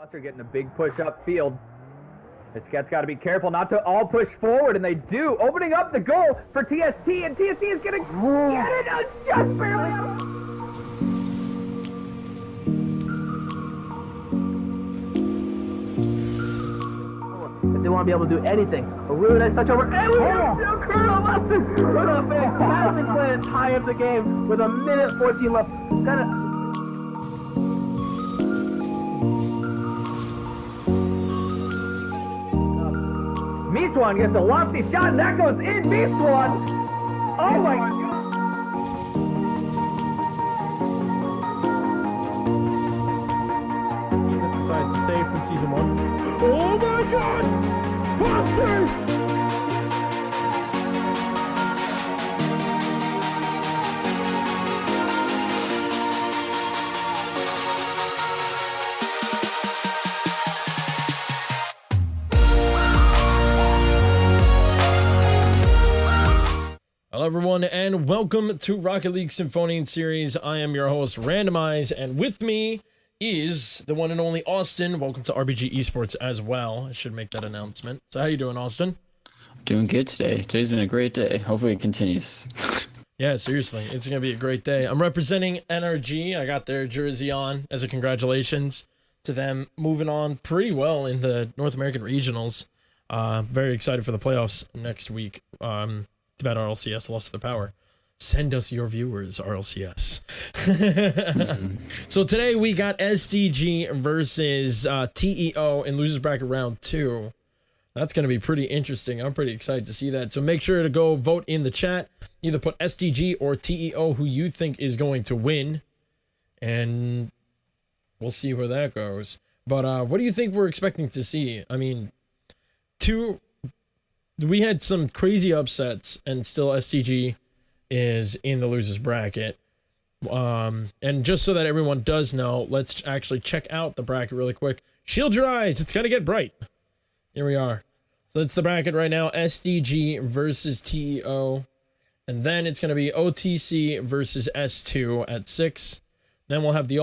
Monster getting a big push upfield. This cat's got to be careful not to all push forward, and they do. Opening up the goal for TST, and TST is going to get it just barely out. If they want to be able to do anything, a really nice touch over, and we have Colonel Lester with a fantastic play to tie up the game with 1:14 left. Meatwan gets a lofty shot, and that goes in. Meatwan! Oh my God! Team that decided to stay from season 1. Oh my God! Monsters! Hello everyone and welcome to Rocket League Sinfonian Series. I am your host Randomize, and with me is the one and only Austin. Welcome to RBG Esports as well. I should make that announcement. So how you doing, Austin? Doing good today. Today's been a great day. Hopefully it continues. Yeah, seriously, it's gonna be a great day. I'm representing NRG. I got their jersey on as a congratulations to them moving on pretty well in the North American regionals. Very excited for the playoffs next week. About RLCS lost their power. Send us your viewers, RLCS. So today we got SDG versus TEO in losers bracket round 2. That's going to be pretty interesting. I'm pretty excited to see that. So make sure to go vote in the chat. Either put SDG or TEO who you think is going to win. And we'll see where that goes. But what do you think we're expecting to see? I mean, we had some crazy upsets, and still SDG is in the losers bracket. And just so that everyone does know, let's actually check out the bracket really quick. Shield your eyes, it's gonna get bright. Here we are. So that's the bracket right now. SDG versus TEO, and then it's gonna be OTC versus S2 at 6. Then we'll have the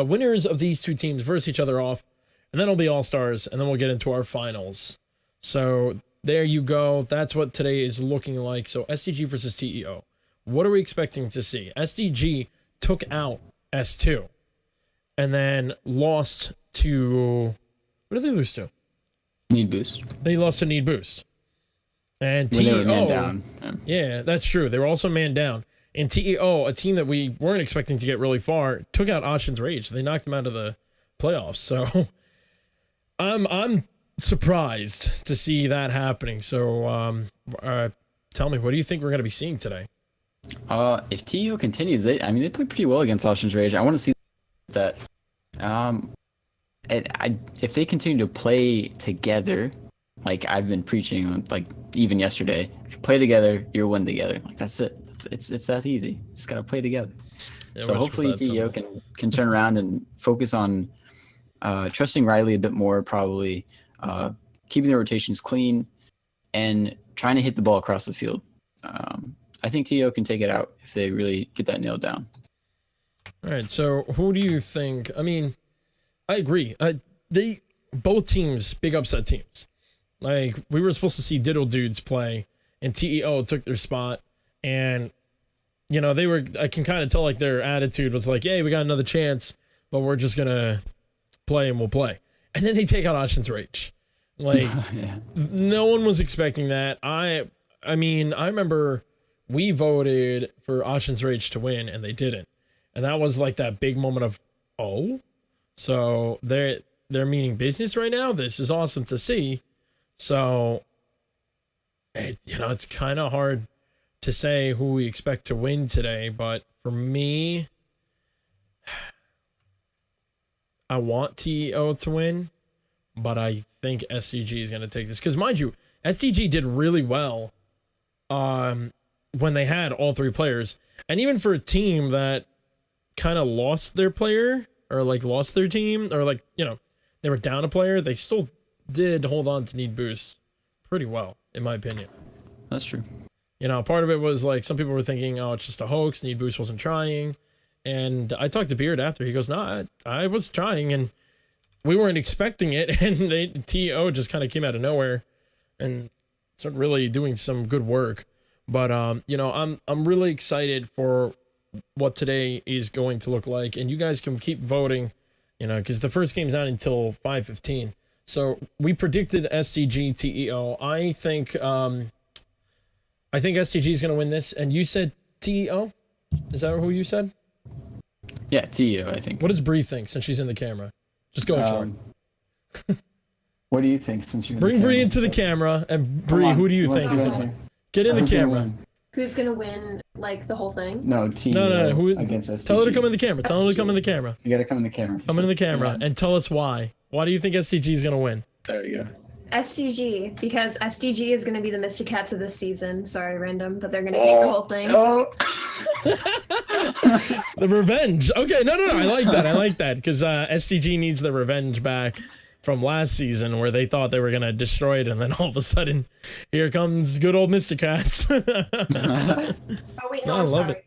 winners of these two teams versus each other off, and then it'll be all stars, and then we'll get into our finals. So there you go. That's what today is looking like. So SDG versus TEO. What are we expecting to see? SDG took out S2 and then lost to... What did they lose to? Need boost. They lost to Need Boost. And When they were TEO... man down. Yeah, that's true. They were also man down. And TEO, a team that we weren't expecting to get really far, took out Ocean's Rage. They knocked them out of the playoffs. So I'm surprised to see that happening. So tell me, what do you think we're going to be seeing today? If TEO continues, they played pretty well against Ocean's Rage. I want to see that. If they continue to play together, like I've been preaching, like even yesterday, if you play together, you win together. Like that's it. It's that easy. Just gotta play together. Yeah, so hopefully TEO can turn around and focus on trusting Riley a bit more, probably. Keeping the rotations clean and trying to hit the ball across the field. I think TEO can take it out if they really get that nailed down. All right, so who do you think? I mean, I agree. Both teams, big upset teams. Like, we were supposed to see Diddle Dudes play, and TEO took their spot, and, you know, I can kind of tell, like, their attitude was like, hey, we got another chance, but we're just gonna play and we'll play. And then they take out Ocean's Rage. Like, yeah. No one was expecting that. I mean, I remember we voted for Ocean's Rage to win, and they didn't. And that was like that big moment of, oh? So they're meaning business right now? This is awesome to see. So, it's kind of hard to say who we expect to win today. But for me... I want TEO to win, but I think SDG is going to take this. Because, mind you, SDG did really well when they had all three players. And even for a team that kind of lost their player, or, like, lost their team, or, like, they were down a player, they still did hold on to Need Boost pretty well, in my opinion. That's true. Part of it was, like, some people were thinking, oh, it's just a hoax, Need Boost wasn't trying. And I talked to Beard after. He goes, no, I was trying. And we weren't expecting it, and TEO just kind of came out of nowhere and started really doing some good work. But you know, I'm really excited for what today is going to look like, and you guys can keep voting, you know, because the first game's not until 5:15. So we predicted SDG TEO. I think SDG is going to win this, and you said TEO. Is that who you said? Yeah, TEO, I think. What does Bree think since she's in the camera? Just go for it. What do you think since you're Bring Bree into the camera, and Bree, who do you think is going to win? Get in the camera. Who's gonna win, like, the whole thing? No, TEO No. Who, against SDG. tell her to come in the camera. Tell her to come in the camera. You gotta come in the camera. Come in the camera and tell us why. Why do you think SDG is going to win? There you go. SDG, because SDG is gonna be the Mr. Cats of this season. Sorry, random, but they're gonna take the whole thing. The revenge. Okay, no. I like that because SDG needs the revenge back from last season where they thought they were gonna destroy it, and then all of a sudden, here comes good old Mr. Cats. Oh wait, no, I I'm love sorry. it.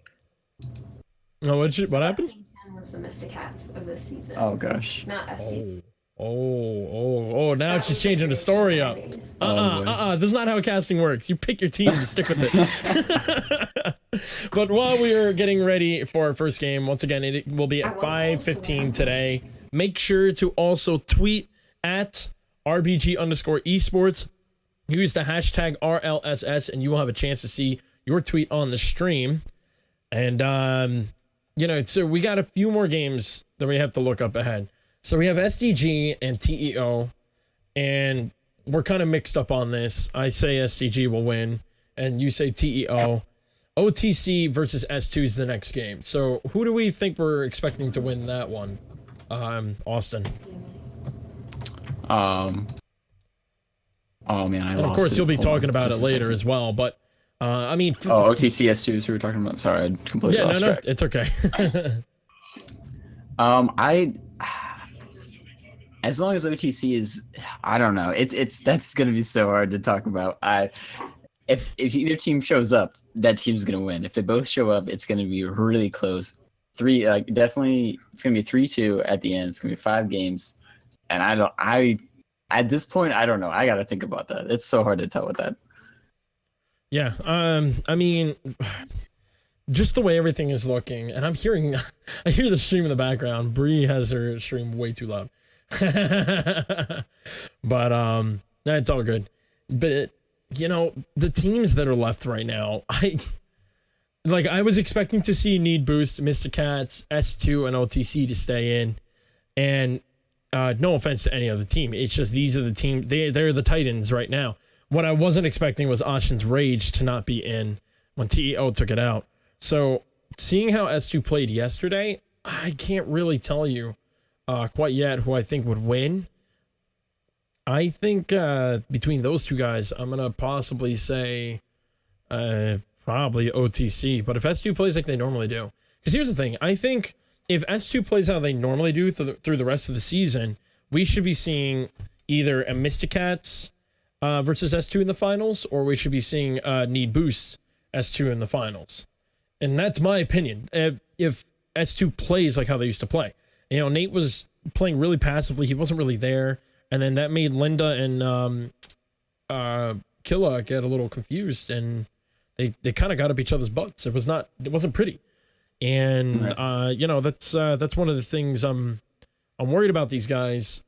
Oh, what happened? Team 10 was the Mr. Cats of this season. Oh gosh. Not SDG. Oh, now she's changing the story up. This is not how casting works. You pick your team and stick with it. But while we are getting ready for our first game, once again, it will be at 5:15 today. Make sure to also tweet at RBG_esports. Use the hashtag RLSS, and you will have a chance to see your tweet on the stream. And, you know, so we got a few more games that we have to look up ahead. So we have SDG and TEO, and we're kind of mixed up on this. I say SDG will win, and you say TEO. OTC versus S2 is the next game. So who do we think we're expecting to win that one? Austin. Oh man, and of course you'll be talking about it later as well. But I mean, OTC S2 is who we're talking about. Sorry, I completely lost track. It's okay. As long as OTC is, I don't know. That's gonna be so hard to talk about. If either team shows up, that team's gonna win. If they both show up, it's gonna be really close. Definitely, it's gonna be 3-2 at the end. It's gonna be 5 games, and at this point, I don't know. I gotta think about that. It's so hard to tell with that. Yeah. I mean, just the way everything is looking, and I hear the stream in the background. Bree has her stream way too loud. But it's all good. But you know, the teams that are left right now, I was expecting to see Need Boost, Mr. Cats, S2, and OTC to stay in, and no offense to any other team, it's just these are the team. They're the Titans right now. What I wasn't expecting was Ocean's Rage to not be in when TEO took it out. So seeing how S2 played yesterday, I can't really tell you quite yet who I think would win. I think between those two guys, I'm going to possibly say probably OTC. But if S2 plays like they normally do, because here's the thing, I think if S2 plays how they normally do through the rest of the season, we should be seeing either a Mysticats versus S2 in the finals, or we should be seeing Need Boost S2 in the finals. And that's my opinion. If S2 plays like how they used to play. You know, Nate was playing really passively. He wasn't really there. And then that made Linda and Killa get a little confused, and they kind of got up each other's butts. It wasn't pretty. And you know, that's one of the things I'm worried about these guys.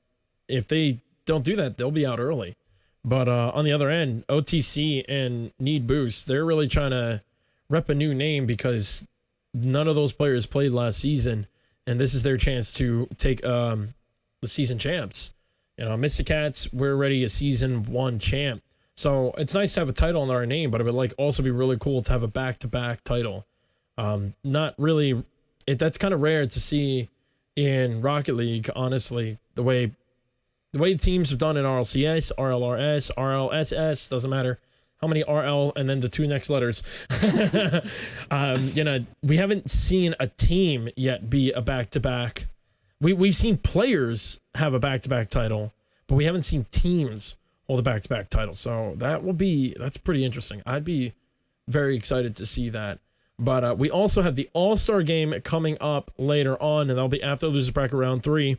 If they don't do that, they'll be out early. But on the other end, OTC and Need Boost, they're really trying to rep a new name because none of those players played last season, and this is their chance to take the season champs. You know, Mr. Cats, we're already a season 1 champ. So it's nice to have a title in our name, but it would also be really cool to have a back-to-back title. Not really, that's kind of rare to see in Rocket League, honestly, the way teams have done in RLCS, RLRS, RLSS, doesn't matter how many RL and then the 2 next letters. You know, we haven't seen a team yet be a back-to-back. We've seen players have a back-to-back title, but we haven't seen teams hold a back-to-back title. So that's pretty interesting. I'd be very excited to see that. But we also have the All-Star game coming up later on, and that'll be after loser bracket round 3.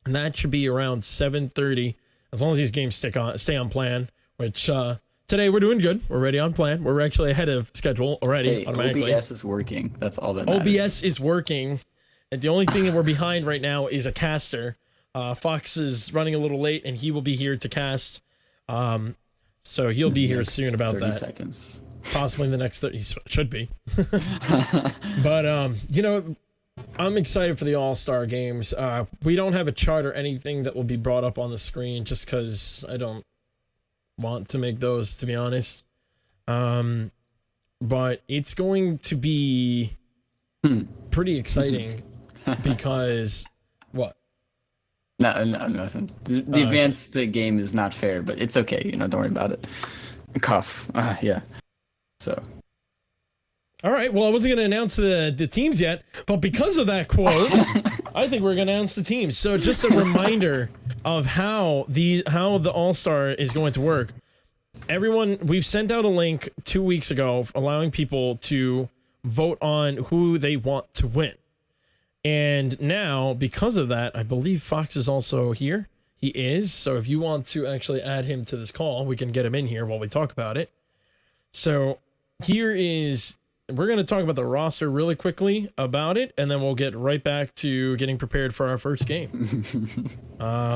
And that should be around 7:30, as long as these games stay on plan, which today we're doing good. We're ready on plan. We're actually ahead of schedule already, Hey, automatically. OBS is working. That's all that matters. OBS is working, and the only thing that we're behind right now is a caster. Fox is running a little late, and he will be here to cast. So he'll be here soon about 30 that. seconds. Possibly in the next 30, should be. But, you know, I'm excited for the All-Star games. We don't have a chart or anything that will be brought up on the screen just because I don't want to make those, to be honest. But it's going to be pretty exciting because what? No, nothing. The advanced game is not fair, but it's okay. You know, don't worry about it. Cuff. Yeah. So. All right. Well, I wasn't going to announce the teams yet, but because of that quote, I think we're going to announce the teams. So just a reminder of how the All-Star is going to work. Everyone, we've sent out a link 2 weeks ago allowing people to vote on who they want to win. And now, because of that, I believe Fox is also here. He is. So if you want to actually add him to this call, we can get him in here while we talk about it. So here is, we're going to talk about the roster really quickly about it, and then we'll get right back to getting prepared for our first game.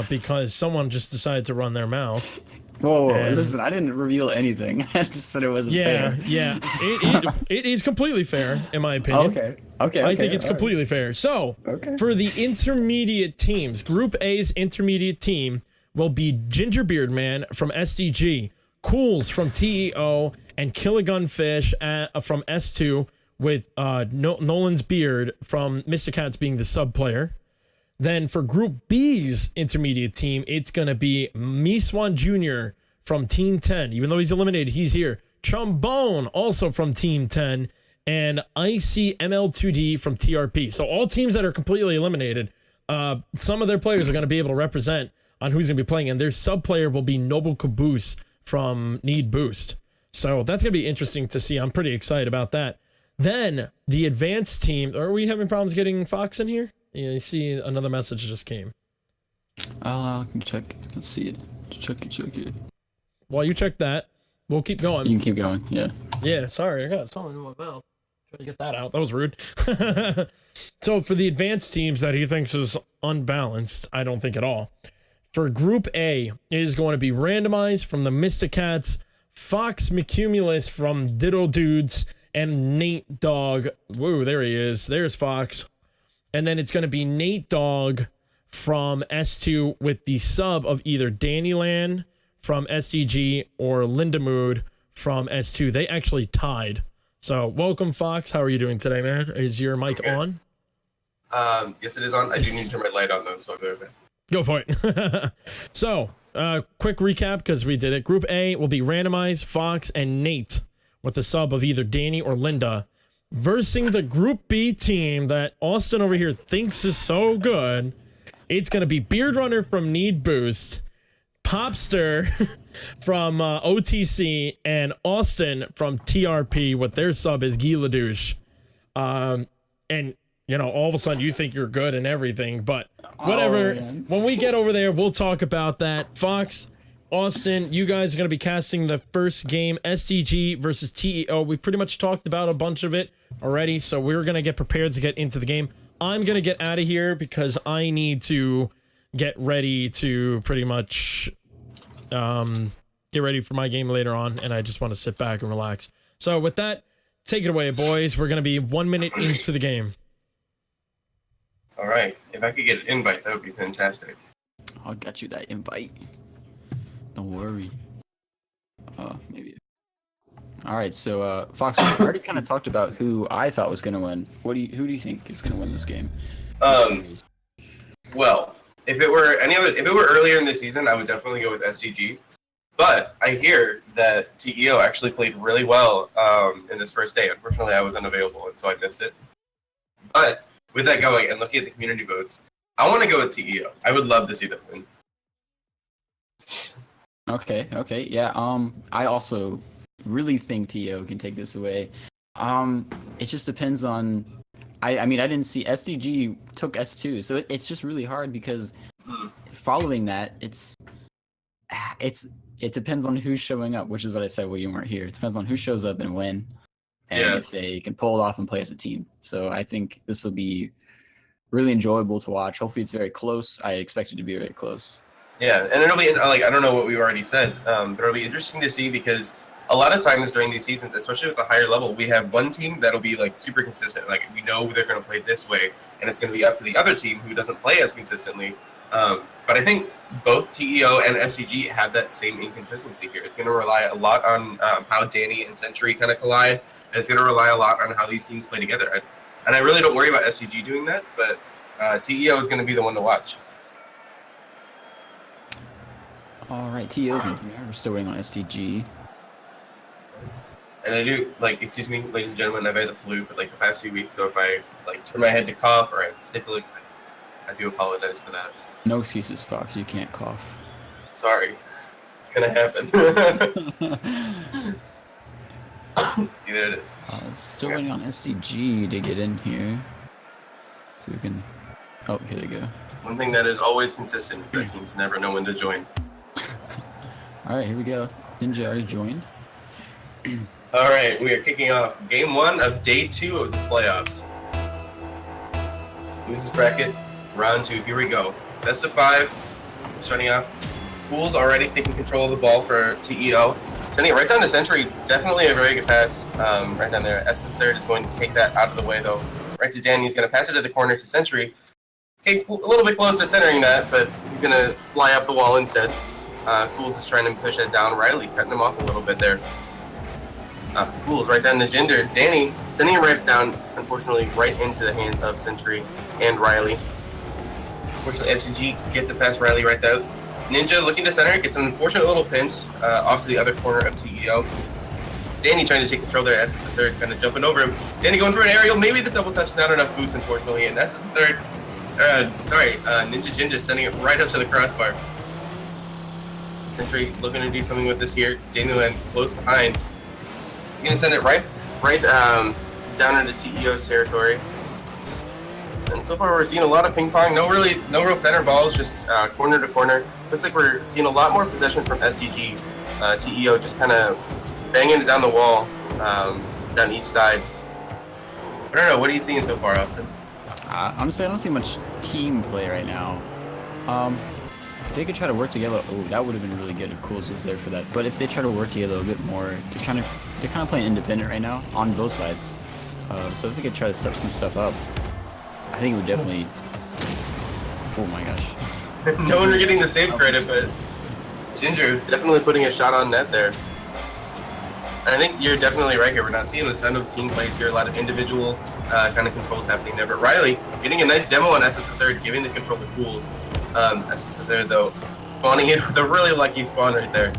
Because someone just decided to run their mouth. Whoa, listen, I didn't reveal anything. I just said it wasn't fair. Yeah. It is completely fair, in my opinion. Okay. I think it's completely fair. So, for the intermediate teams, Group A's intermediate team will be Gingerbeard Man from SDG, Cools from TEO, and Killagunfish from S2, with Nolan's Beard from Mr. Cats being the sub player. Then for Group B's intermediate team, it's going to be Miswan Jr. from Team 10. Even though he's eliminated, he's here. Trombone, also from Team 10. And ICML2D from TRP. So all teams that are completely eliminated, some of their players are going to be able to represent on who's going to be playing. And their sub player will be Noble Caboose from Need Boost. So that's going to be interesting to see. I'm pretty excited about that. Then the advanced team. Are we having problems getting Fox in here? Yeah, you see another message just came. I can check. Let's see it. Check it. While you check that, we'll keep going. You can keep going, yeah. Yeah, sorry, I got something in my mouth. Trying to get that out. That was rude. So for the advanced teams that he thinks is unbalanced, I don't think at all. For Group A, it is going to be randomized from the Mr. Cats, Fox McCumulus from Diddle Dudes, and Nate Dogg. Whoa, there he is. There's Fox. And then it's going to be Nate Dogg from S2 with the sub of either Dannyland from SDG or Linda Mood from S2. They actually tied. So welcome, Fox. How are you doing today, man? Is your mic on? Yes, it is on. I do need to turn my light on, though, so I'll go over. Go for it. So, quick recap, because we did it. Group A will be randomized, Fox and Nate with the sub of either Danny or Linda, versing the Group B team that Austin over here thinks is so good. It's going to be Beard Runner from Need Boost, Popster from OTC, and Austin from TRP with their sub is Guy Ledouche. And, you know, all of a sudden you think you're good and everything, but whatever. When we get over there, we'll talk about that. Fox, Austin, you guys are going to be casting the first game, SDG versus TEO. We pretty much talked about a bunch of it already, so we're going to get prepared to get into the game. I'm going to get out of here because I need to get ready to pretty much get ready for my game later on, and I just want to sit back and relax. So with that, take it away, boys. We're going to be 1 minute into the game. All right. If I could get an invite, that would be fantastic. I'll get you that invite. Don't worry. Maybe. All right, so Fox, we already kind of talked about who I thought was going to win. Who do you think is going to win this game? Well, if it were earlier in the season, I would definitely go with SDG. But I hear that TEO actually played really well in this first day. Unfortunately, I was unavailable, and so I missed it. But with that going and looking at the community votes, I want to go with TEO. I would love to see them win. Okay, yeah. I also really think TEO can take this away. It just depends on. I mean, I didn't see SDG took S2, so it's just really hard because following that, it depends on who's showing up, which is what I said when you weren't here. It depends on who shows up and when, and if they can pull it off and play as a team. So I think this will be really enjoyable to watch. Hopefully it's very close. I expect it to be very close. Yeah, and it'll be like, I don't know what we've already said, but it'll be interesting to see because a lot of times during these seasons, especially with the higher level, we have one team that'll be like super consistent. Like we know they're going to play this way, and it's going to be up to the other team who doesn't play as consistently. But I think both TEO and SDG have that same inconsistency here. It's going to rely a lot on how Danny and Century kind of collide, and it's going to rely a lot on how these teams play together. And I really don't worry about SDG doing that, but TEO is going to be the one to watch. All right, TEO's in here. We're still waiting on SDG. And I do, like, excuse me, ladies and gentlemen, I've had the flu for like the past few weeks, so if I like turn my head to cough or I'm sniffling, I do apologize for that. No excuses, Fox. You can't cough. Sorry. It's gonna happen. See, there it is. Still waiting on SDG to get in here. So we can... Oh, here they go. One thing that is always consistent is that teams never know when to join. Alright, here we go. Ninja already joined. Alright, we are kicking off game 1 of day 2 of the playoffs. Losers bracket, round 2. Here we go. Best of 5. Starting off. Pools already taking control of the ball for TEO. Sending it right down to Century. Definitely a very good pass right down there. S3 is going to take that out of the way, though. Right to Danny. He's going to pass it to the corner to Century. Okay, a little bit close to centering that, but he's going to fly up the wall instead. Cools is trying to push that down. Riley cutting him off a little bit there. Cools right down to Jinder. Danny sending him right down, unfortunately, right into the hands of Century and Riley. Unfortunately, SDG gets it past Riley right out. Ninja looking to center, gets an unfortunate little pinch off to the other corner of TEO. Danny trying to take control there. S is the third, kind of jumping over him. Danny going for an aerial, maybe the double touch, not enough boost, unfortunately. And S is the third. Ninja Jinja sending it right up to the crossbar. Century looking to do something with this here. Daniel close behind. He's gonna send it right down into TEO's territory. And so far we're seeing a lot of ping pong. No real center balls, just corner to corner. Looks like we're seeing a lot more possession from SDG. TEO just kind of banging it down the wall, down each side. I don't know. What are you seeing so far, Austin? Honestly, I don't see much team play right now. If they could try to work together, that would have been really good if Cools was there for that. But if they try to work together a bit more, they're kind of playing independent right now on both sides. So if they could try to step some stuff up, I think it would definitely. Oh my gosh. No one getting the save credit, but Ginger definitely putting a shot on net there. And I think you're definitely right here. We're not seeing a ton of team plays here, a lot of individual kind of controls happening there. But Riley getting a nice demo on SS the third, giving the control to Cools. SS the third though, spawning in with a really lucky spawn right there.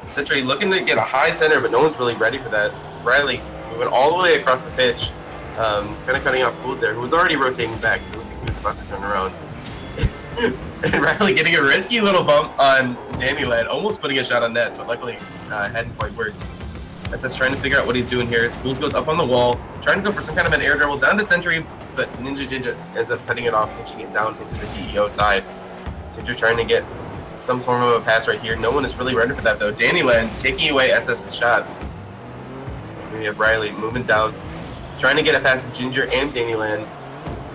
Century looking to get a high center, but no one's really ready for that. Riley moving all the way across the pitch, kind of cutting off Cools there, who was already rotating back. I don't think he was about to turn around. And Riley getting a risky little bump on Dannyland, almost putting a shot on net, but luckily hadn't quite worked. SS trying to figure out what he's doing here. Schools goes up on the wall, trying to go for some kind of an air dribble down to Century, but Ninja Jinja ends up cutting it off, pitching it down into the TEO side. Ninja trying to get some form of a pass right here. No one is really ready for that though. Dannyland taking away SS's shot. We have Riley moving down, trying to get it past Ginger and Dannyland.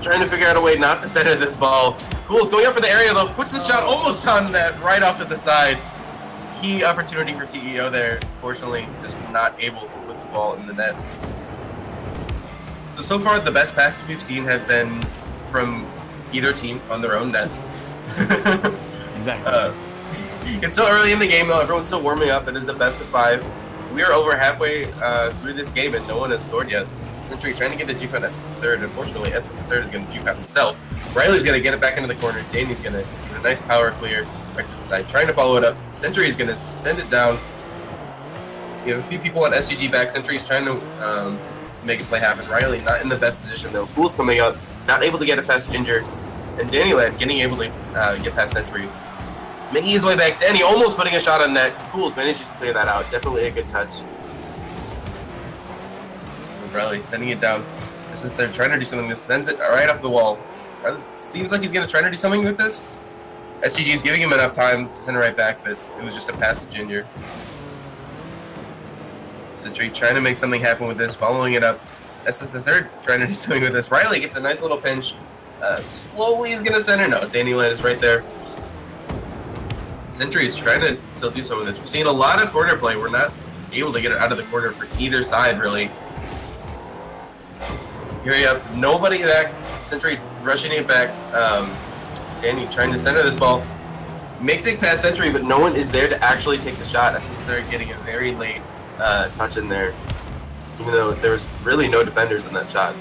Trying to figure out a way not to center this ball. Cools going up for the area though, puts the shot almost on that right off to the side. Key opportunity for TEO there. Fortunately, just not able to put the ball in the net. So far the best passes we've seen have been from either team on their own net. Exactly. It's still early in the game though. Everyone's still warming up. It is a best of 5. We are over halfway through this game and no one has scored yet. Century trying to get a juke on SS the third. Unfortunately, SS the third is going to juke out himself. Riley's going to get it back into the corner. Danny's going to do a nice power clear right to the side, trying to follow it up. Century's going to send it down. We have a few people on SDG back. Century's trying to make a play happen. Riley not in the best position though. Fool's coming up, not able to get it past Ginger. And Dannyland getting able to get past Century. Making his way back. Danny almost putting a shot on net. Fool's managed to clear that out. Definitely a good touch. Riley sending it down. They're trying to do something. This sends it right off the wall. Riley seems like he's going to try to do something with this. SDG is giving him enough time to send it right back, but it was just a pass to Ginger. Sentry trying to make something happen with this, following it up. SS the third trying to do something with this. Riley gets a nice little pinch. Slowly is going to center. No, Dannyland is right there. Sentry is trying to still do some of this. We're seeing a lot of corner play. We're not able to get it out of the corner for either side, really. Here you have nobody back. Sentry rushing it back. Danny trying to center this ball. Makes it past Sentry, but no one is there to actually take the shot. I think they're getting a very late touch in there, even though there was really no defenders in that shot.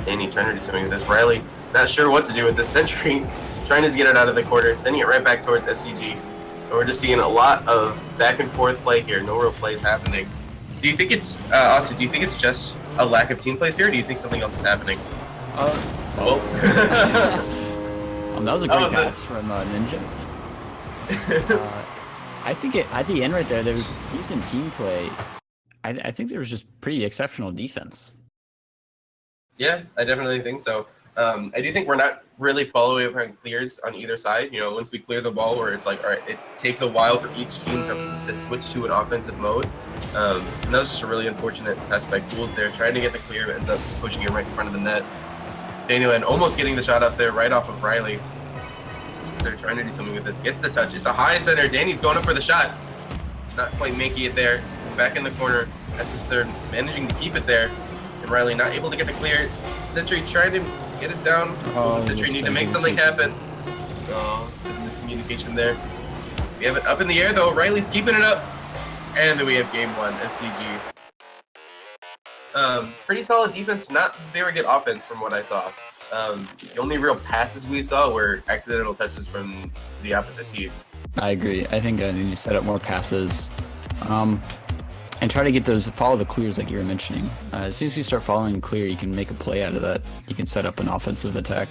Danny trying to do something with this. Riley not sure what to do with this. Sentry trying to get it out of the corner, sending it right back towards SDG. And we're just seeing a lot of back and forth play here. No real plays happening. Do you think it's, Austin, do you think it's just a lack of team plays here, or do you think something else is happening? That was a great pass from Ninja. I think at the end right there was decent team play. I think there was just pretty exceptional defense. Yeah, I definitely think so. I do think we're not really following up on clears on either side. You know, once we clear the ball, where it's like, all right, it takes a while for each team to switch to an offensive mode. And that was just a really unfortunate touch by Cools there, trying to get the clear, but ends up pushing it right in front of the net. Daniel almost getting the shot up there right off of Riley. They're trying to do something with this. Gets the touch. It's a high center. Danny's going up for the shot. Not quite making it there. Back in the corner. That's his third. Managing to keep it there. And Riley not able to get the clear. Sentry trying to get it down. Sentry need to make something happen. Oh, miscommunication there. We have it up in the air though. Riley's keeping it up. And then we have game one, SDG. Pretty solid defense, not very good offense from what I saw. The only real passes we saw were accidental touches from the opposite team. I agree. I think I need to set up more passes, and try to get those, follow the clears like you were mentioning. As soon as you start following clear, you can make a play out of that. You can set up an offensive attack.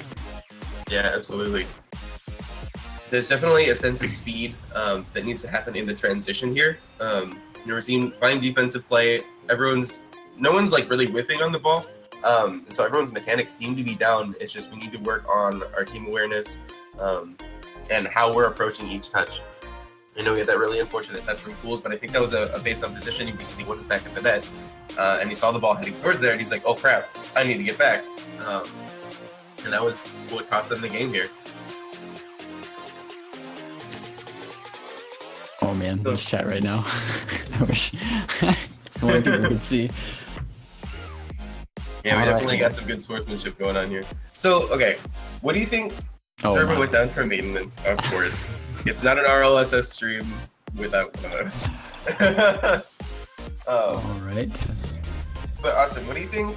Yeah, absolutely. There's definitely a sense of speed that needs to happen in the transition here. We're seeing fine defensive play. No one's like really whiffing on the ball. So everyone's mechanics seem to be down. It's just we need to work on our team awareness and how we're approaching each touch. I know we had that really unfortunate touch from Cools, but I think that was a based on positioning because he wasn't back at the net. And he saw the ball heading towards there, and he's like, oh crap, I need to get back. And that was what cost them the game here. Oh man, this chat right now. I wish more people could see. Yeah, we definitely got some good sportsmanship going on here. So, okay, what do you think? Server went down for maintenance, of course. It's not an RLSS stream without one of those. All right. But Austin, what do you think?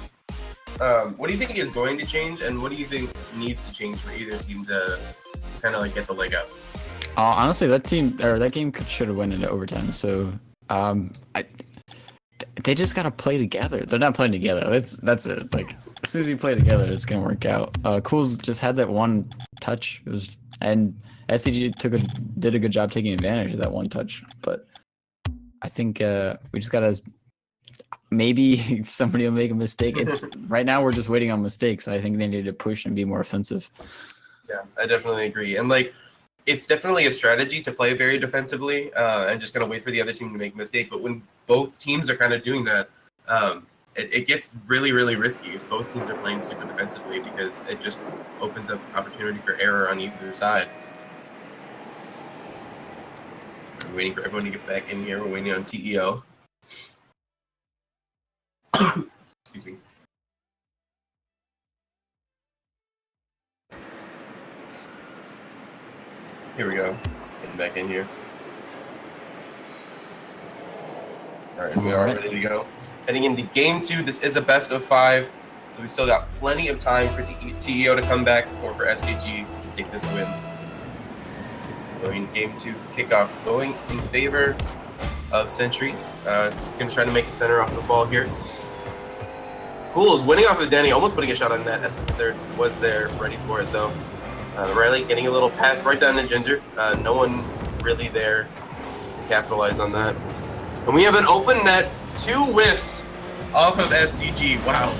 What do you think is going to change, and what do you think needs to change for either team to kind of like get the leg up? Honestly, that game should have went into overtime. So, they just gotta play together. They're not playing together. That's it. Like as soon as you play together, it's gonna work out. Cools just had that one touch. And SDG did a good job taking advantage of that one touch. But I think we just gotta. Maybe somebody will make a mistake. It's right now we're just waiting on mistakes. I think they need to push and be more offensive. Yeah, I definitely agree. And like, it's definitely a strategy to play very defensively and just kind of wait for the other team to make a mistake. But when both teams are kind of doing that, it gets really, really risky if both teams are playing super defensively because it just opens up opportunity for error on either side. We're waiting for everyone to get back in here. We're waiting on TEO. Excuse me. Here we go. Getting back in here. Alright, we are ready to go. Heading into game 2, this is a best of 5. So we still got plenty of time for TEO to come back or for SDG to take this win. Going game 2 kickoff going in favor of Sentry. Gonna try to make a center off the ball here. Cools winning off of Danny, almost putting a shot on net. S the third was there, ready for it though. Riley getting a little pass right down to Ginger. No one really there to capitalize on that. And we have an open net, 2 whiffs off of SDG. Wow.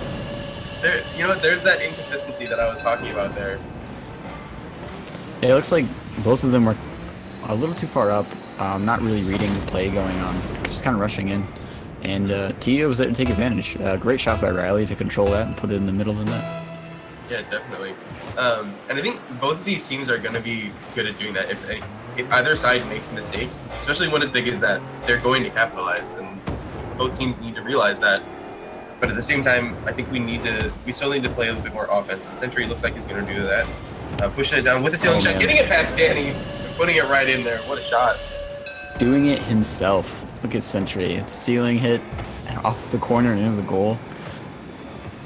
You know what? There's that inconsistency that I was talking about there. It looks like both of them were a little too far up, not really reading the play going on, just kind of rushing in. And TEO was there to take advantage. Great shot by Riley to control that and put it in the middle of the net. Yeah, definitely. And I think both of these teams are going to be good at doing that. If either side makes a mistake, especially one as big as that, they're going to capitalize. And both teams need to realize that. But at the same time, I think we still need to play a little bit more offense. And Century looks like he's going to do that. Pushing it down with the ceiling shot, getting it past Danny, and putting it right in there. What a shot. Doing it himself. Look at Century. The ceiling hit off the corner and into the goal.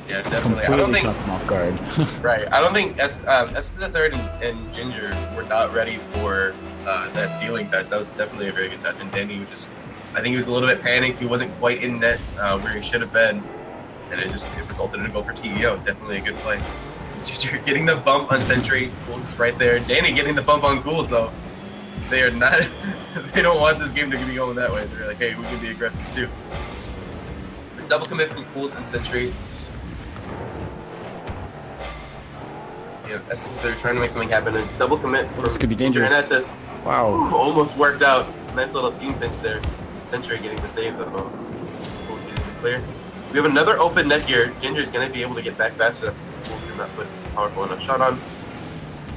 Yeah, definitely. Completely I don't think caught them off guard. right. I don't think S the third and Ginger were not ready for that ceiling touch. That was definitely a very good touch. And Danny was just, I think he was a little bit panicked. He wasn't quite in net where he should have been, and it resulted in a goal for TEO. Definitely a good play. Ginger getting the bump on Century. Ghouls is right there. Danny getting the bump on Ghouls though. They are not. They don't want this game to be going that way. They're like, hey, we can be aggressive too. Double commit from Ghouls and Century. Yeah, they're trying to make something happen. A double commit from This could be dangerous. And SS. Wow. Almost worked out. Nice little team pinch there. Century getting the save though. Ghouls getting the clear. We have another open net here. Ginger's going to be able to get back fast enough. Ghouls cannot put a powerful enough shot on.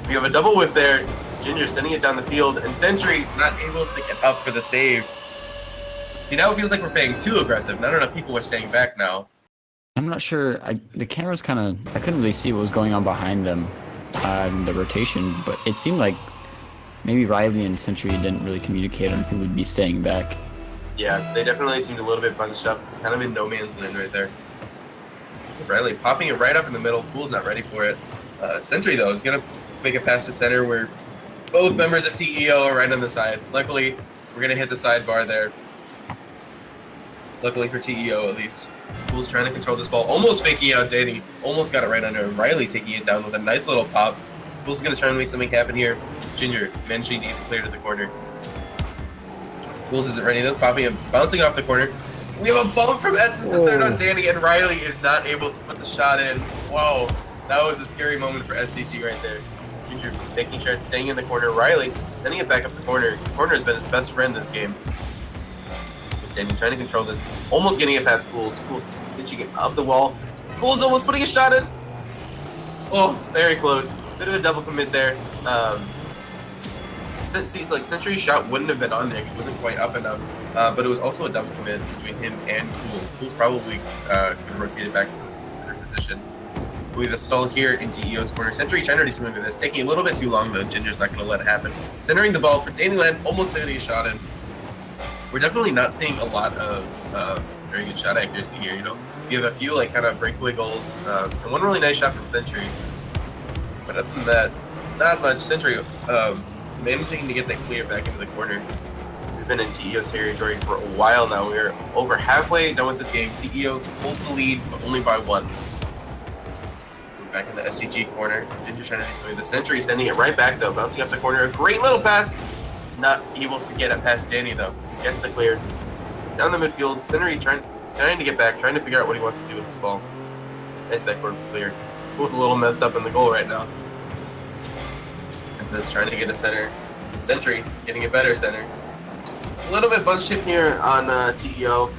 We have a double whiff there. Ginger sending it down the field, and Century not able to get up for the save. See, now it feels like we're playing too aggressive. Not enough people are staying back now. I'm not sure. The camera's kind of... I couldn't really see what was going on behind them in the rotation, but it seemed like maybe Riley and Century didn't really communicate on who would be staying back. Yeah, they definitely seemed a little bit bunched up, kind of in no man's land right there. Riley popping it right up in the middle. Pool's not ready for it. Century, though, is going to make a pass to center where both members of TEO are right on the side. Luckily, we're going to hit the sidebar there. Luckily for TEO, at least. Pool's trying to control this ball. Almost faking out Danny. Almost got it right under him. Riley taking it down with a nice little pop. Pool's going to try and make something happen here. Ginger managing to get clear to the corner. Pools isn't ready though. Popping and bouncing off the corner. We have a bump from S the third on Danny, and Riley is not able to put the shot in. Whoa, that was a scary moment for SDG right there. Ginger making sure it's staying in the corner. Riley sending it back up the corner. The corner has been his best friend this game. Danny trying to control this. Almost getting it past Pools. Pools pitching it up the wall. Pools almost putting a shot in. Oh, very close. Bit of a double commit there. Seems like Century's shot wouldn't have been on there. He wasn't quite up enough. But it was also a double commit between him and Pools. Pools probably could have rotated back to their position. We have a stall here into EO's corner. Century trying to do something with this. Taking a little bit too long, though. Ginger's not going to let it happen. Centering the ball for Dannyland. Almost getting a shot in. We're definitely not seeing a lot of very good shot accuracy here. You know, we have a few like kind of breakaway goals. And one really nice shot from Century. But other than that, not much. Century managing to get that clear back into the corner. We've been in TEO's territory for a while now. We're over halfway done with this game. TEO holds the lead, but only by one. We're back in the SDG corner. Ginger trying to do something with the Century, sending it right back though, bouncing up the corner. A great little pass. Not able to get it past Danny though. Gets the clear. Down the midfield, Century trying to get back, trying to figure out what he wants to do with this ball. Nice backboard clear. Pool's a little messed up in the goal right now. Says trying to get a center. Century getting a better center. A little bit bunched hip here on TEO.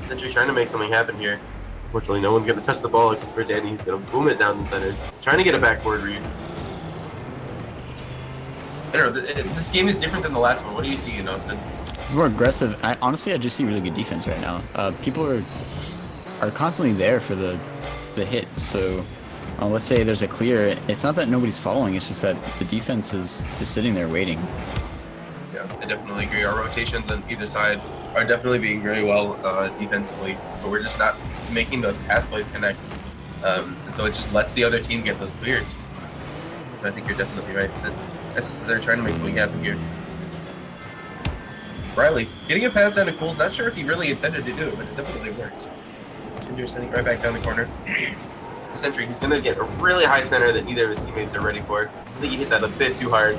Century trying to make something happen here. Unfortunately, no one's going to touch the ball except for Danny. He's going to boom it down the center. Trying to get a backboard read. I don't know. This game is different than the last one. What do you see in Austin? It's more aggressive. Honestly, I just see really good defense right now. People are constantly there for the hit. So let's say there's a clear. It's not that nobody's following. It's just that the defense is sitting there waiting. Yeah, I definitely agree. Our rotations on either side are definitely being very well defensively, but we're just not making those pass plays connect. And so it just lets the other team get those clears. And I think you're definitely right. So they're trying to make something happen here. Riley getting a pass down to Cools. Not sure if he really intended to do it, but it definitely worked. Ginger sending it right back down the corner. Century, who's going to get a really high center that neither of his teammates are ready for. I think he hit that a bit too hard.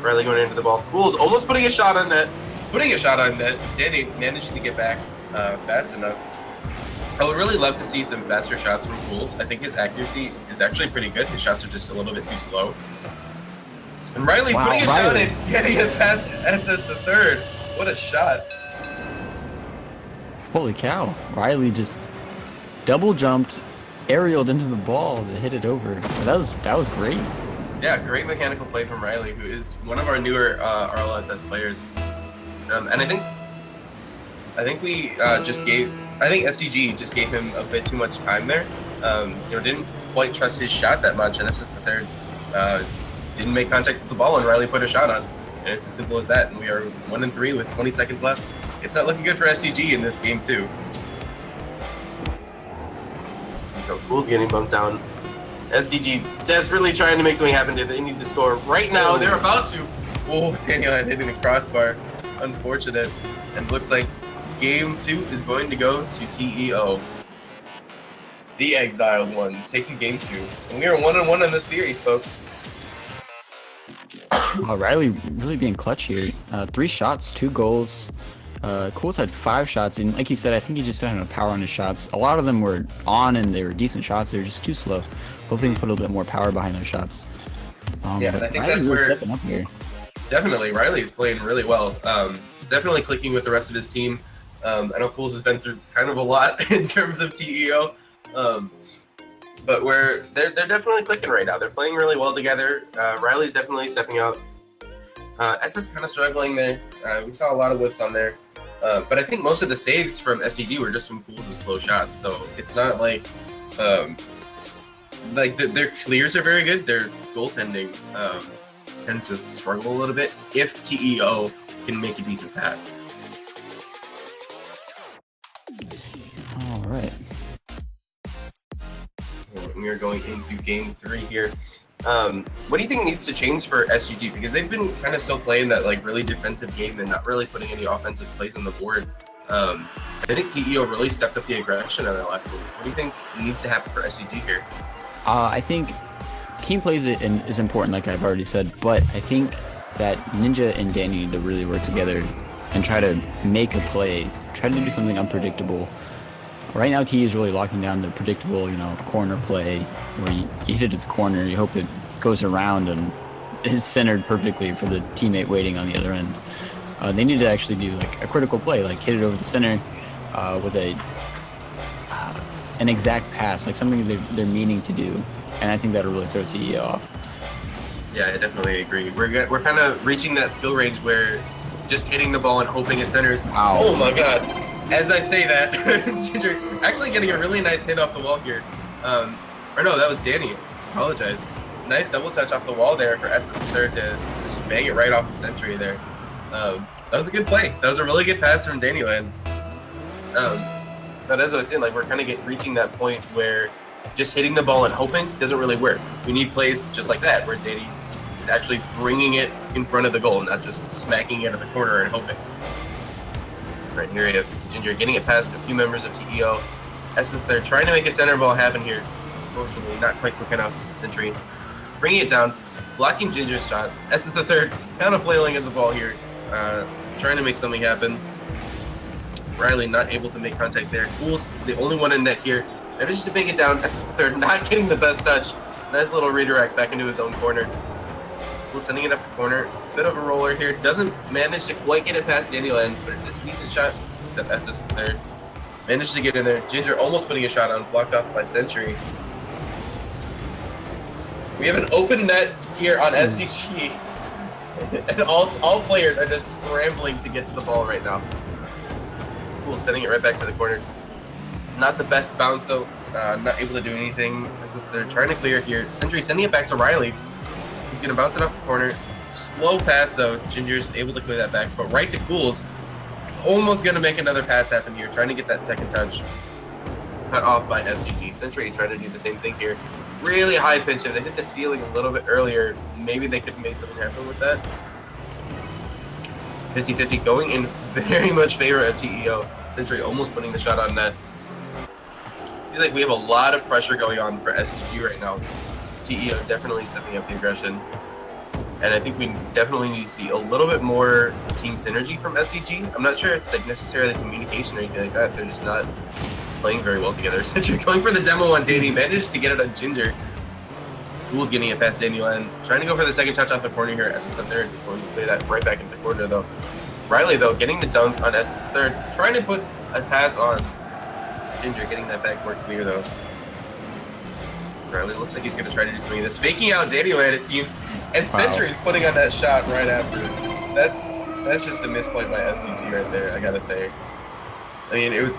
Riley going into the ball. Cools almost putting a shot on net. Danny managing to get back fast enough. I would really love to see some faster shots from Cools. I think his accuracy is actually pretty good. His shots are just a little bit too slow. And Riley Wow, putting a shot Riley. in, getting it past SS the third. What a shot. Holy cow. Riley just double jumped, aerialed into the ball to hit it over. That was great. Yeah, great mechanical play from Riley, who is one of our newer RLSS players. And I think we I think SDG just gave him a bit too much time there. Didn't quite trust his shot that much, and SS the third didn't make contact with the ball, and Riley put a shot on. And it's as simple as that. And we are 1-3 with 20 seconds left. It's not looking good for SDG in this game too. So Cool's getting bumped down. SDG desperately trying to make something happen. They need to score right now. They're about to. Oh, Daniel had hitting the crossbar. Unfortunate. And looks like game 2 is going to go to TEO. The exiled ones taking game 2. And we are 1-1 in this series, folks. Riley really being clutch here. 3 shots, 2 goals. Cool's had 5 shots, and like you said, I think he just didn't have enough power on his shots. A lot of them were on, and they were decent shots. They were just too slow. Hopefully, he can put a little bit more power behind those shots. Yeah, and I think Riley's that's really where stepping up here. definitely Riley's playing really well. Definitely clicking with the rest of his team. I know Cools has been through kind of a lot in terms of TEO, but they're definitely clicking right now. They're playing really well together. Riley's definitely stepping up. SS kind of struggling there. We saw a lot of whiffs on there. But I think most of the saves from SDG were just from Cool's slow shots. So it's not like their clears are very good. Their goaltending tends to struggle a little bit if TEO can make a decent pass. All right. We are going into game 3 here. What do you think needs to change for SDG? Because they've been kind of still playing that like really defensive game and not really putting any offensive plays on the board. I think TEO really stepped up the aggression in that last one. What do you think needs to happen for SDG here? I think team plays is important, like I've already said, but I think that Ninja and Danny need to really work together and try to make a play, try to do something unpredictable. Right now, T is really locking down the predictable, corner play where you hit it at the corner, you hope it goes around and is centered perfectly for the teammate waiting on the other end. They need to actually do like a critical play, like hit it over the center with an exact pass, like something they're meaning to do, and I think that'll really throw TE off. Yeah, I definitely agree. We're kind of reaching that skill range where just hitting the ball and hoping it centers. Ow. Oh my god. As I say that, Ginger actually getting a really nice hit off the wall here. Or no, that was Danny. Apologize. Nice double touch off the wall there for SS third to just bang it right off the century there. That was a good play. That was a really good pass from Danny Land. But as I was saying, like we're kind of reaching that point where just hitting the ball and hoping doesn't really work. We need plays just like that, where Danny is actually bringing it in front of the goal, not just smacking it at the corner and hoping. Right here, you have Ginger getting it past a few members of TEO. SS they're trying to make a center ball happen here. Unfortunately, not quite quick enough. Century bringing it down, blocking Ginger's shot. SS the third kind of flailing at the ball here, trying to make something happen. Riley not able to make contact there. Cool's the only one in net here. Manages to make it down. SS the third not getting the best touch. Nice little redirect back into his own corner. Cool sending it up the corner. Bit of a roller here. Doesn't manage to quite get it past Dandyland, but it's a decent shot. Except SS the third. Managed to get in there. Ginger almost putting a shot on, blocked off by Century. We have an open net here on SDG. And all players are just scrambling to get to the ball right now. Cool, sending it right back to the corner. Not the best bounce though. Not able to do anything. They're trying to clear it here. Century sending it back to Riley. He's gonna bounce it off the corner. Slow pass though. Ginger's able to clear that back, but right to Cools. Almost gonna make another pass happen here. Trying to get that second touch. Cut off by SDG. Century trying to do the same thing here. Really high pitch. If they hit the ceiling a little bit earlier, maybe they could have made something happen with that. 50-50 going in very much favor of TEO. Century almost putting the shot on net. I feel like we have a lot of pressure going on for SDG right now. TEO definitely stepping up the aggression. And I think we definitely need to see a little bit more team synergy from SDG. I'm not sure it's like necessarily communication or anything like that. They're just not playing very well together. Century going for the demo on Danny, managed to get it on Ginger. Who's getting it past Daniel and trying to go for the second touch off the corner here. S the third is going to play that right back into the corner though. Riley though getting the dunk on S the third, trying to put a pass on Ginger, getting that backboard clear though. Riley looks like he's going to try to do something. This faking out Daniel it seems, and Sentry putting on that shot right after it. That's just a misplay by SDG right there, I gotta say. I mean,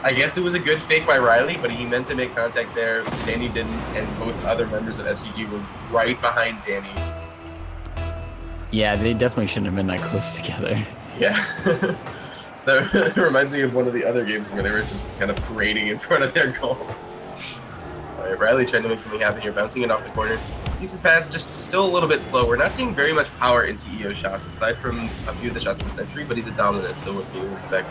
I guess it was a good fake by Riley, but he meant to make contact there. Danny didn't, and both other members of SDG were right behind Danny. Yeah, they definitely shouldn't have been that close together. Yeah. That reminds me of one of the other games where they were just kind of parading in front of their goal. All right, Riley trying to make something happen here, bouncing it off the corner. Decent pass, just still a little bit slow. We're not seeing very much power in TEO shots, aside from a few of the shots from Sentry, but he's a dominant, so what do you expect?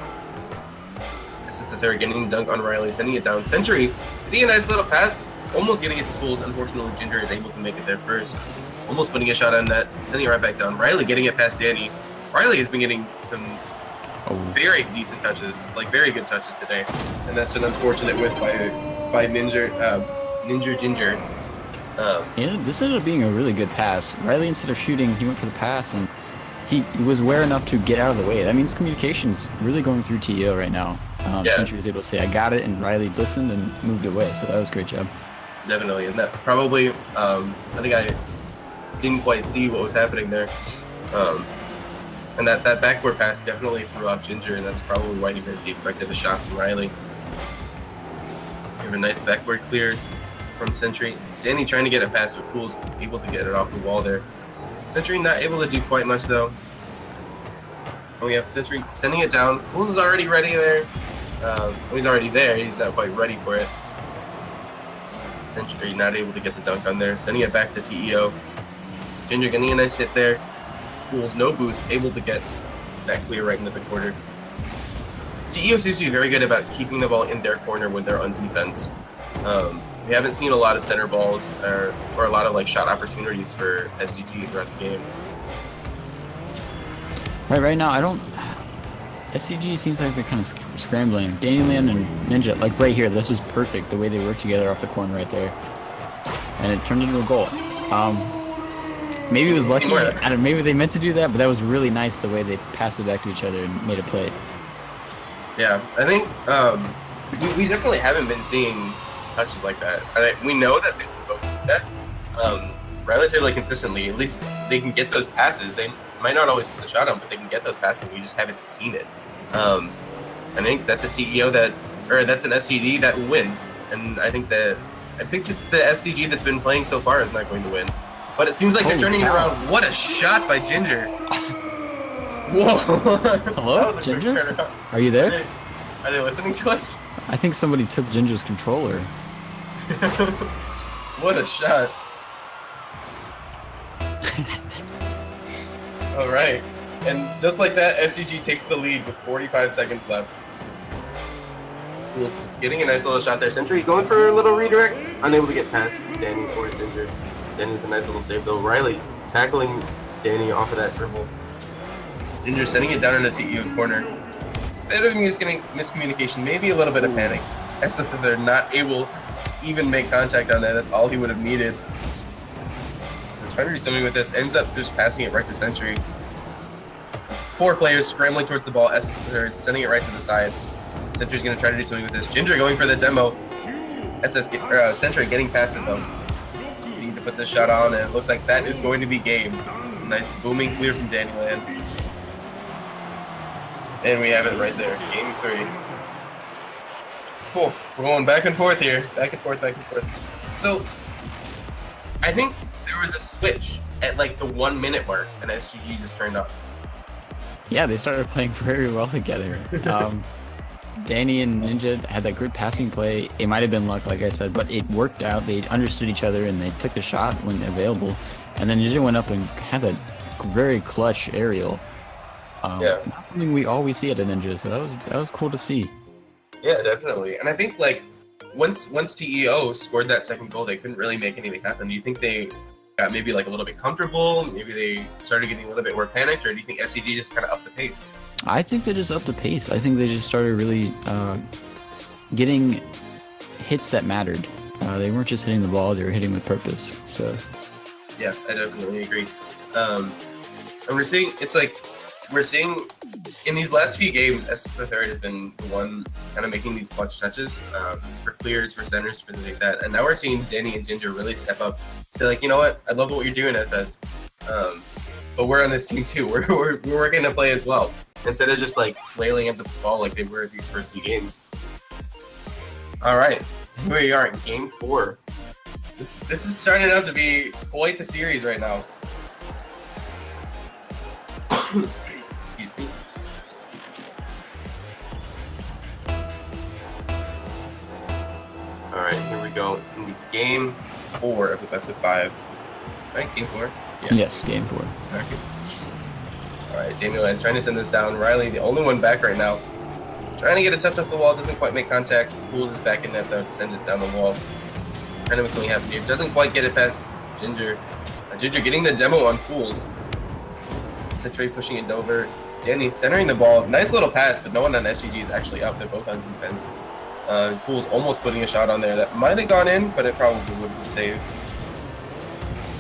This is the third, getting the dunk on Riley, sending it down. Sentry, getting a nice little pass, almost getting it to Pools. Unfortunately, Ginger is able to make it there first. Almost putting a shot on net, sending it right back down. Riley getting it past Danny. Riley has been getting some very decent touches, like very good touches today, and that's an unfortunate whiff by Ginger. Yeah, this ended up being a really good pass. Riley, instead of shooting, he went for the pass, and he was aware enough to get out of the way. That means communication's really going through TEO right now. Sentry was able to say, I got it, and Riley listened and moved away, so that was a great job. Definitely, and that probably, I think I didn't quite see what was happening there. And that backward pass definitely threw off Ginger, and that's probably why he expected a shot from Riley. We have a nice backward clear from Sentry. Danny trying to get a pass, but Pools able to get it off the wall there. Sentry not able to do quite much though. And we have Sentry sending it down. Pools is already ready there. He's already there, he's not quite ready for it. Sentry not able to get the dunk on there, sending it back to TEO. Ginger getting a nice hit there. Pools, no boost, able to get that clear right into the corner. TEO seems to be very good about keeping the ball in their corner when they're on defense. We haven't seen a lot of center balls or a lot of like shot opportunities for SDG throughout the game. Right now, SDG seems like they're kind of scrambling. Daniel and Ninja, like right here, this was perfect, the way they worked together off the corner right there. And it turned into a goal. Maybe it was lucky, maybe they meant to do that, but that was really nice the way they passed it back to each other and made a play. Yeah, I think we definitely haven't been seeing touches like that. We know that they can both do that relatively consistently. At least they can get those passes. They might not always put the shot on, but they can get those passes. We just haven't seen it. I think that's a TEO that's an SDG that will win. And I think that the SDG that's been playing so far is not going to win. But it seems like they're turning it around. What a shot by Ginger! Whoa! Hello, Ginger? Are you there? Are they listening to us? I think somebody took Ginger's controller. What a shot. All right. And just like that, SDG takes the lead with 45 seconds left. Pools getting a nice little shot there. Sentry going for a little redirect. Unable to get past Danny or Ginger. Danny with a nice little save though. Riley tackling Danny off of that dribble. Ginger sending it down into TEO's corner. Bit of miscommunication, maybe a little bit of panic. As if they're not able to even make contact on that. That's all he would have needed. So he's trying to do something with this. Ends up just passing it right to Sentry. 4 players scrambling towards the ball. They're sending it right to the side. Sentry's going to try to do something with this. Ginger going for the demo. Sentry getting past it though. Need to put this shot on, and it looks like that is going to be game. Nice booming clear from Danny Land. And we have it right there. Game 3. Cool. We're going back and forth here. Back and forth, back and forth. So, I think there was a switch at like the 1 minute mark, and SDG just turned off. Yeah, they started playing very well together. Danny and Ninja had that good passing play. It might have been luck, like I said, but it worked out. They understood each other, and they took the shot when available. And then Ninja went up and had a very clutch aerial. Not something we always see at a Ninja, so that was cool to see. Yeah, definitely. And I think like once TEO scored that second goal, they couldn't really make anything happen. Do you think they got maybe like a little bit comfortable? Maybe they started getting a little bit more panicked, or do you think SDG just kind of upped the pace? I think they just upped the pace. I think they just started really getting hits that mattered. They weren't just hitting the ball; they were hitting with purpose. So Yeah, I definitely agree. And we're seeing in these last few games, S the third has been the one kind of making these clutch touches for clears, for centers, for things like that. And now we're seeing Danny and Ginger really step up. Say like, you know what? I love what you're doing, SS. But we're on this team too. We're working to play as well instead of just like flailing at the ball like they were at these first few games. All right, here we are in game 4. This is starting out to be quite the series right now. Excuse me. All right, here we go. In game 4 of the best of 5. Right, game 4. Yeah. yes, game 4. Okay. All right, Daniel trying to send this down. Riley, the only one back right now. Trying to get a touch off the wall, doesn't quite make contact. Pools is back in net though to send it down the wall. Trying to make something happen here. Doesn't quite get it past Ginger. Ginger getting the demo on Pools. Century pushing it over. Danny centering the ball. Nice little pass, but no one on SDG is actually up. They're both on defense. Pools almost putting a shot on there that might have gone in, but it probably would have been saved.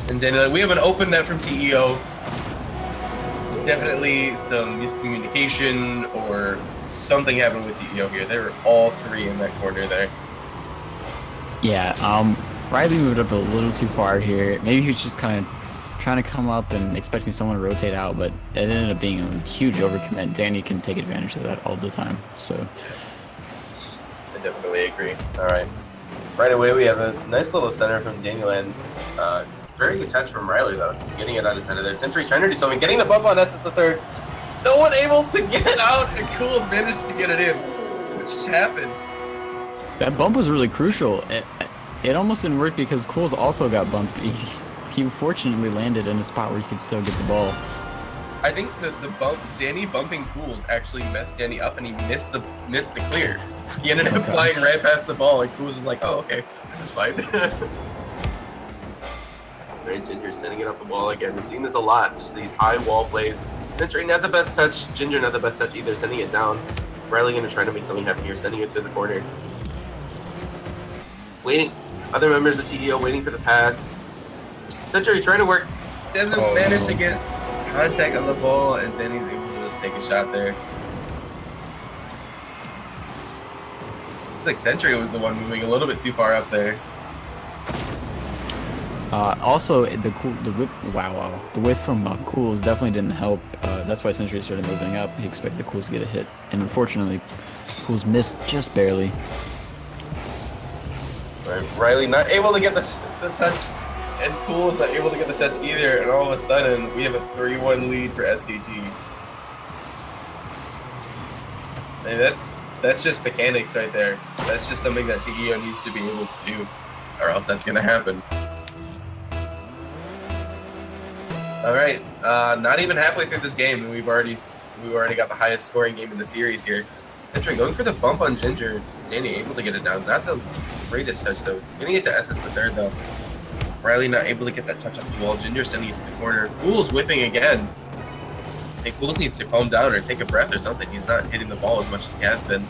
And Daniel, we have an open net from TEO. Definitely some miscommunication or something happened with TEO here. They were all 3 in that corner there. Yeah, Riley moved up a little too far here. Maybe he was just kind of trying to come up and expecting someone to rotate out, but it ended up being a huge overcommit. Danny can take advantage of that all the time. So I definitely agree. All right. Right away, we have a nice little center from Daniel and very good touch from Riley, though. Getting it out of center there. Century trying to do something. Getting the bump on us at the third. No one able to get it out, and Cools managed to get it in. Which just happened? that bump was really crucial. It almost didn't work because Cools also got bumped. He fortunately landed in a spot where he could still get the ball. I think the bump, Danny bumping Cools actually messed Danny up, and he missed the clear. He ended up flying right past the ball, and Cools was like, "Oh, okay, this is fine." Right, Ginger sending it up the wall again. We're seeing this a lot, just these high wall plays. Century not the best touch. Ginger not the best touch either, sending it down. Riley gonna try to make something happen here, sending it to the corner. Waiting, other members of TEO waiting for the pass. Century trying to work, doesn't manage to get contact on the ball, and then he's able to just take a shot there. Seems like Century was the one moving a little bit too far up there. Also, the whiff from Cools definitely didn't help. That's why Century started moving up. He expected Cools to get a hit, and unfortunately, Cools missed just barely. Right, Riley not able to get the touch, and Cools not able to get the touch either. And all of a sudden, we have a 3-1 lead for SDG. And that's just mechanics right there. That's just something that TEO needs to be able to do, or else that's gonna happen. All right, not even halfway through this game, and we've already got the highest scoring game in the series here. Entry going for the bump on Ginger. Danny able to get it down. Not the greatest touch though. Getting it to SS the third though. Riley not able to get that touch off the wall. Ginger sending it to the corner. Cools whiffing again. I think Cools needs to calm down or take a breath or something. He's not hitting the ball as much as he has been.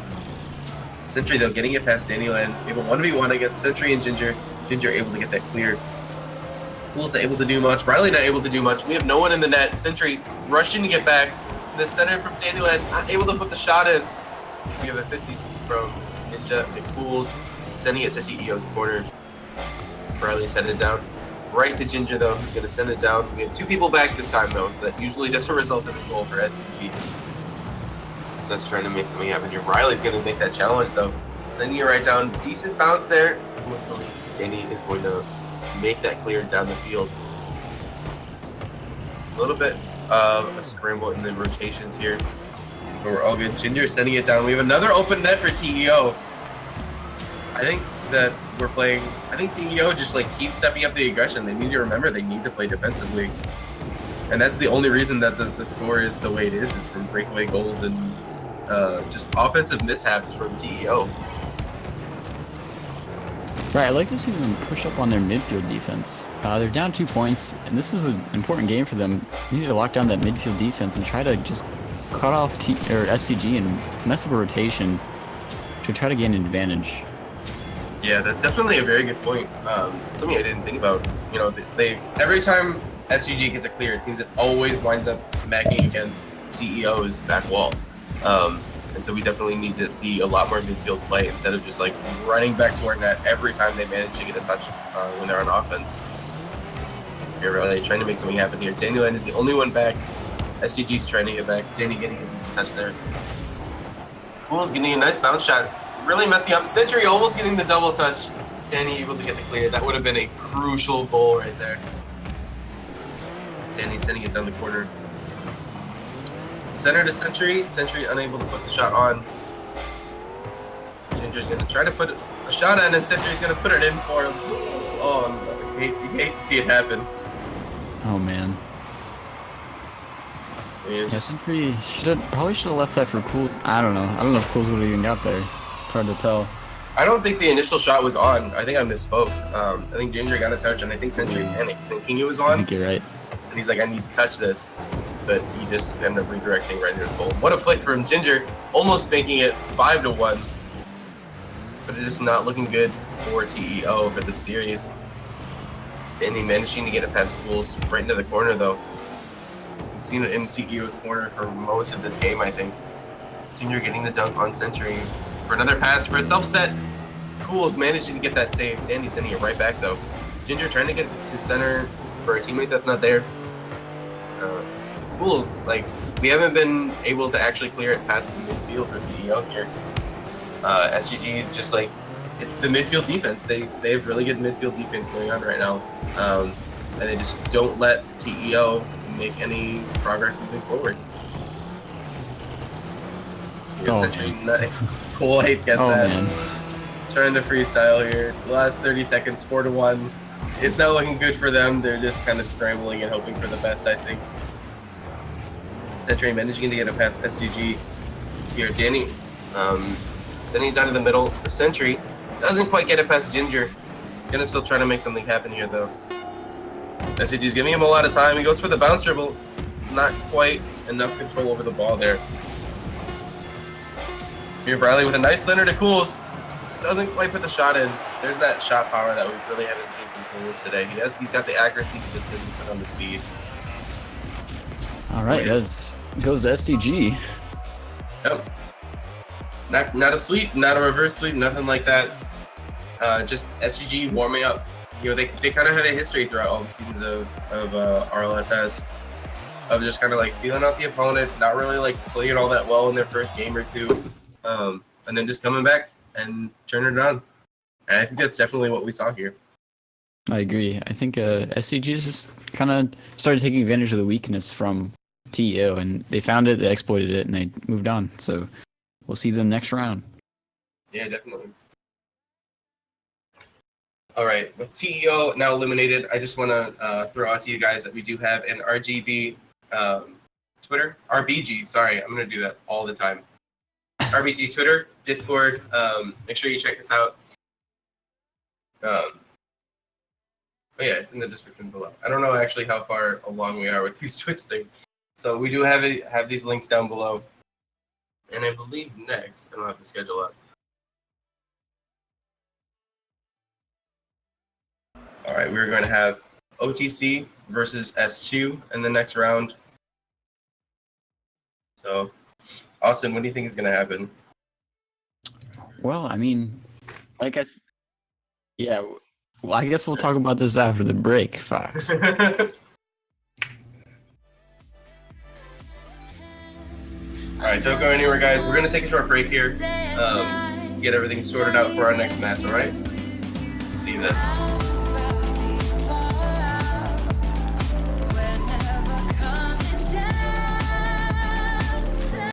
Century though getting it past Danny Land. Able 1v1 against Century and Ginger. Ginger able to get that clear. Cools not able to do much. Riley not able to do much. We have no one in the net. Century rushing to get back. The center from Dandyland not able to put the shot in. We have a 50 from Ninja and Cools sending it to TEO's corner. Riley's headed down. Right to Ginger though, who's gonna send it down. We have 2 people back this time though, so that usually doesn't result in a goal for SDG. So that's trying to make something happen here. Riley's gonna make that challenge though. Sending it right down. Decent bounce there. Hopefully Danny is going to make that clear down the field. A little bit of a scramble in the rotations here, but we're all good. Ginger sending it down. We have another open net for TEO. I think that we're playing. I think TEO just like keeps stepping up the aggression. They need to remember they need to play defensively, and that's the only reason that the score is the way it is from breakaway goals and just offensive mishaps from TEO. Right, I'd like to see them push up on their midfield defense. They're down 2 points, and this is an important game for them. They need to lock down that midfield defense and try to just cut off SDG and mess up a rotation to try to gain an advantage. Yeah, that's definitely a very good point. Something I didn't think about. You know, they every time SDG gets a clear, it seems it always winds up smacking against TEO's back wall. And so we definitely need to see a lot more midfield play instead of just like running back to our net every time they manage to get a touch when they're on offense. You're really trying to make something happen here. Daniel is the only one back. SDG's trying to get back. Danny getting a decent touch there. Cool's getting a nice bounce shot. Really messing up. Sentry almost getting the double touch. Danny able to get the clear. That would have been a crucial goal right there. Danny sending it down the corner. Center to Sentry. Sentry unable to put the shot on. Ginger's going to try to put a shot on, and Sentry's going to put it in for him. Oh, you hate to see it happen. Oh man. Yeah, Sentry probably should have left that for Cool. I don't know. I don't know if Cool would have even got there. It's hard to tell. I don't think the initial shot was on. I think I misspoke. I think Ginger got a touch, and I think Sentry panicked, thinking it was on. I think you're right. And he's like, I need to touch this. But he just ended up redirecting right into his goal. What a flick from Ginger, almost making it 5-1. But it is not looking good for TEO for this series. Danny managing to get it past Schools right into the corner, though. We've seen it in TEO's corner for most of this game, I think. Ginger getting the dunk on Sentry for another pass for a self-set. Cools managing to get that save. Danny sending it right back, though. Ginger trying to get to center for a teammate that's not there. Cools, like, we haven't been able to actually clear it past the midfield for TEO here. SDG just like, it's the midfield defense. They have really good midfield defense going on right now. And they just don't let TEO make any progress moving forward. Cool, I get that. Man. Trying to freestyle here. The last 30 seconds, 4-1. It's not looking good for them. They're just kind of scrambling and hoping for the best, I think. Sentry managing to get it past SDG here. Danny sending it down to the middle for Sentry. Doesn't quite get it past Ginger. Gonna still try to make something happen here, though. SDG's giving him a lot of time. He goes for the bounce dribble. Not quite enough control over the ball there. Here, Briley with a nice slender to Cools. Doesn't quite put the shot in. There's that shot power that we really haven't seen from Cools today. He's got the accuracy, he just didn't put on the speed. All right, goes to SDG. Yep. Not a sweep, not a reverse sweep, nothing like that. Just SDG warming up. You know, they kind of had a history throughout all the seasons of RLSS of just kind of like feeling out the opponent, not really like playing all that well in their first game or two, and then just coming back and turning it on. And I think that's definitely what we saw here. I agree. I think SDG just kind of started taking advantage of the weakness from TEO, and they found it, they exploited it, and they moved on. So we'll see them next round. Yeah, definitely. All right, with TEO now eliminated, I just want to throw out to you guys that we do have an RGB Twitter, RBG, sorry, I'm going to do that all the time. RBG Twitter, Discord, make sure you check us out. But yeah, it's in the description below. I don't know actually how far along we are with these Twitch things. So we do have these links down below. And I believe next, I don't have the schedule up. All right, we're going to have OTC versus S2 in the next round. So, Austin, what do you think is going to happen? Well, I mean, I guess, yeah. Well, I guess we'll talk about this after the break, Fox. All right, don't go anywhere, guys. We're going to take a short break here. Get everything sorted out for our next match, all right? See you then.